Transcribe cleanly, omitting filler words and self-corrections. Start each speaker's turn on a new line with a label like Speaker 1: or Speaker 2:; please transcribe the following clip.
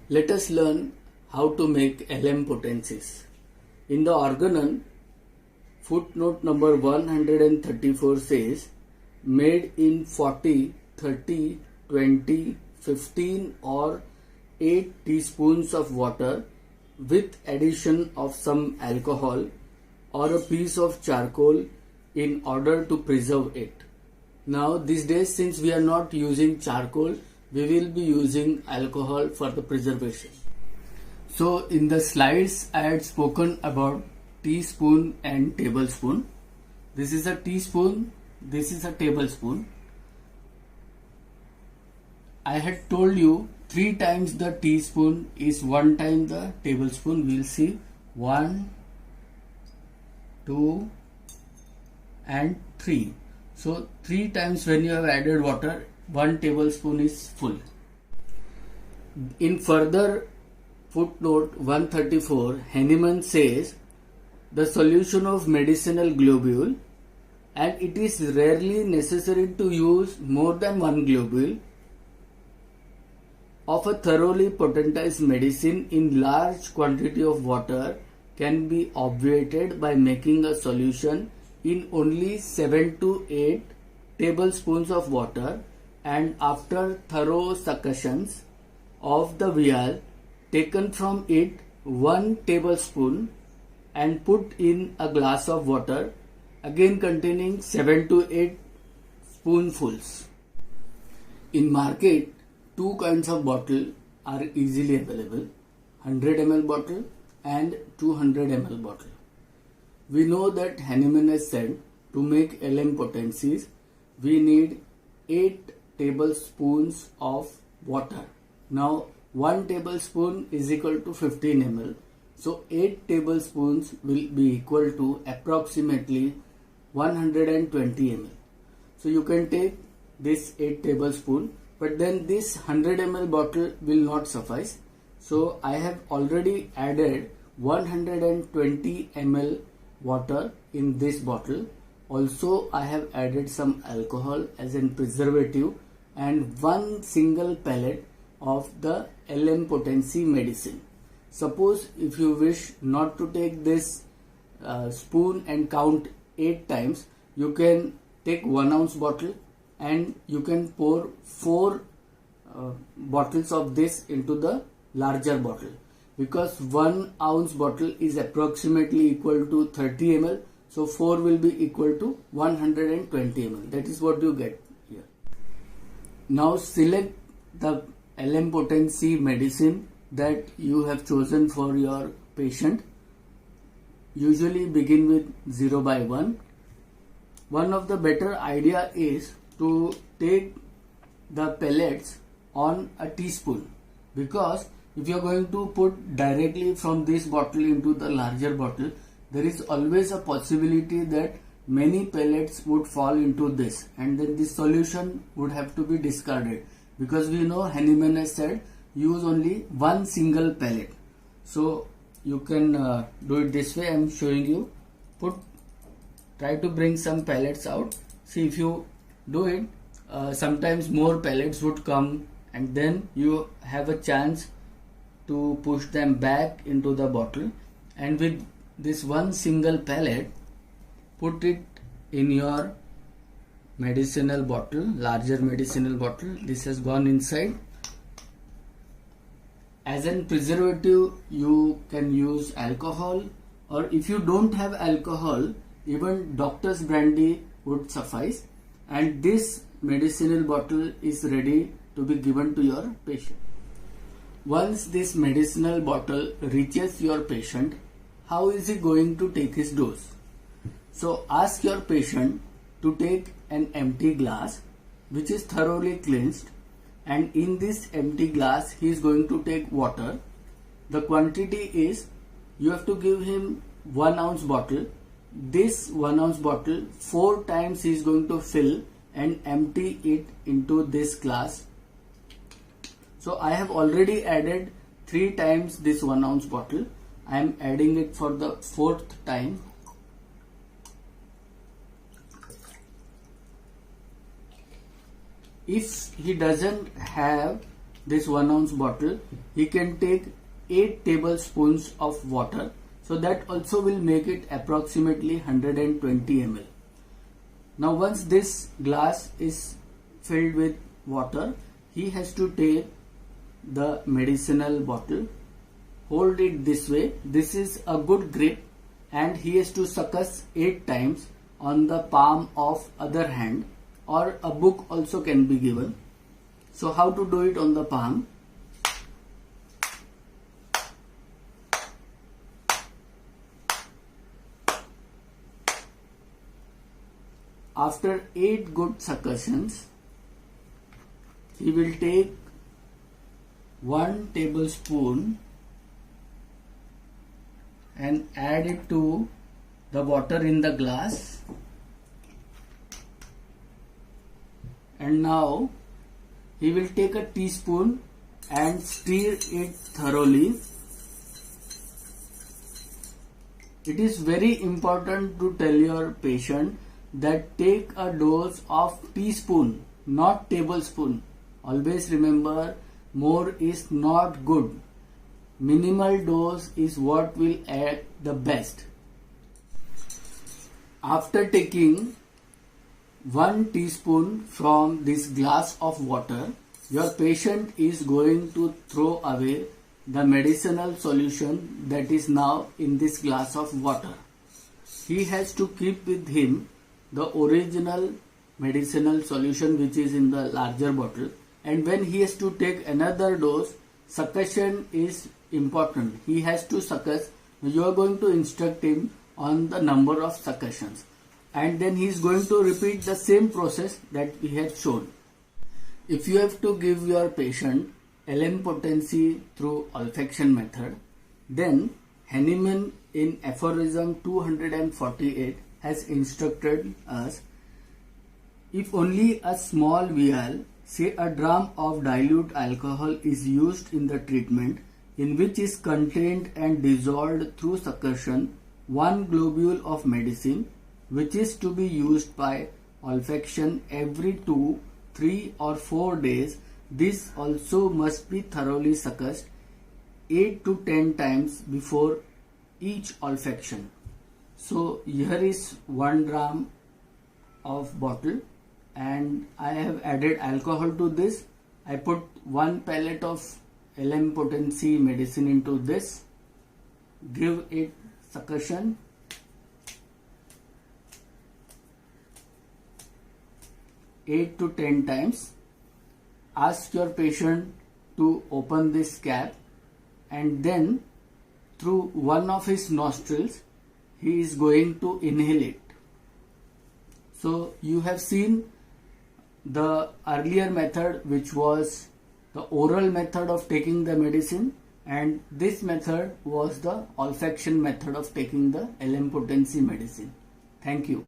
Speaker 1: Let us learn how to make LM potencies. In the organon, footnote number 134 says, made in 40, 30, 20, 15 or 8 teaspoons of water with addition of some alcohol or a piece of charcoal in order to preserve it. Now these days, since we are not using charcoal, we will be using alcohol for the preservation. So in the slides I had spoken about teaspoon and tablespoon. This is a teaspoon, this is a tablespoon. I had told you 3 times the teaspoon is 1 time the tablespoon. We will see 1, 2 and 3. So 3 times when you have added water, 1 tablespoon is full. In further footnote 134, Henneman says the solution of medicinal globule, and it is rarely necessary to use more than 1 globule of a thoroughly potentized medicine in large quantity of water can be obviated by making a solution in only 7 to 8 tablespoons of water, and after thorough succussions of the vial, taken from it 1 tablespoon and put in a glass of water, again containing 7 to 8 spoonfuls. In market, 2 kinds of bottle are easily available, 100 ml bottle and 200 ml bottle. We know that Henneman has said to make LM potencies, we need 8 tablespoons of water. Now 1 tablespoon is equal to 15 ml. So 8 tablespoons will be equal to approximately 120 ml. So you can take this 8 tablespoon, but then this 100 ml bottle will not suffice. So I have already added 120 ml water in this bottle. Also I have added some alcohol as a preservative and 1 single pellet of the LM potency medicine. Suppose if you wish not to take this spoon and count 8 times, you can take 1 ounce bottle and you can pour 4 bottles of this into the larger bottle, because 1 ounce bottle is approximately equal to 30 ml. So 4 will be equal to 120 ml. That is what you get here. Now select the LM potency medicine that you have chosen for your patient. Usually begin with 0 by 1. One of the better idea is to take the pellets on a teaspoon, because if you are going to put directly from this bottle into the larger bottle, there is always a possibility that many pellets would fall into this, and then this solution would have to be discarded, because we know Henneman has said use only 1 single pellet. So you can do it this way. I am showing you. Try to bring some pellets out. See, if you do it, sometimes more pellets would come, and then you have a chance to push them back into the bottle. And with this 1 single pellet, put it in your medicinal bottle, larger medicinal bottle. This has gone inside. As a preservative, you can use alcohol, or if you don't have alcohol, even doctor's brandy would suffice, and this medicinal bottle is ready to be given to your patient. Once this medicinal bottle reaches your patient, how is he going to take his dose? So ask your patient to take an empty glass which is thoroughly cleansed, and in this empty glass he is going to take water. The quantity is, you have to give him 1 ounce bottle. This 1 ounce bottle 4 times he is going to fill and empty it into this glass. So I have already added 3 times this 1 ounce bottle. I am adding it for the 4th time. If he doesn't have this 1 ounce bottle, he can take 8 tablespoons of water. So that also will make it approximately 120 ml. Now once this glass is filled with water, he has to take the medicinal bottle, hold it this way. This is a good grip, and he has to suckus 8 times on the palm of other hand, or a book also can be given. So how to do it on the palm? After 8 good succussions, he will take 1 tablespoon and add it to the water in the glass. And now he will take a teaspoon and stir it thoroughly. It is very important to tell your patient that take a dose of teaspoon, not tablespoon. Always remember, more is not good. Minimal dose is what will add the best. After taking 1 teaspoon from this glass of water, your patient is going to throw away the medicinal solution that is now in this glass of water. He has to keep with him the original medicinal solution which is in the larger bottle, and when he has to take another dose, succussion is important. He has to succus. You are going to instruct him on the number of succussions, and then he is going to repeat the same process that we have shown. If you have to give your patient LM potency through olfaction method, then Hahnemann in aphorism 248 has instructed us, if only a small vial, say a dram of dilute alcohol is used in the treatment, in which is contained and dissolved through succussion 1 globule of medicine, which is to be used by olfaction every 2, 3 or 4 days, this also must be thoroughly succussed 8 to 10 times before each olfaction. So here is 1 gram of bottle, and I have added alcohol to this. I put 1 pellet of LM potency medicine into this, give it succussion, eight to 10 times. Ask your patient to open this cap, and then through one of his nostrils he is going to inhale it. So you have seen the earlier method, which was the oral method of taking the medicine, and this method was the olfaction method of taking the LM potency medicine. Thank you.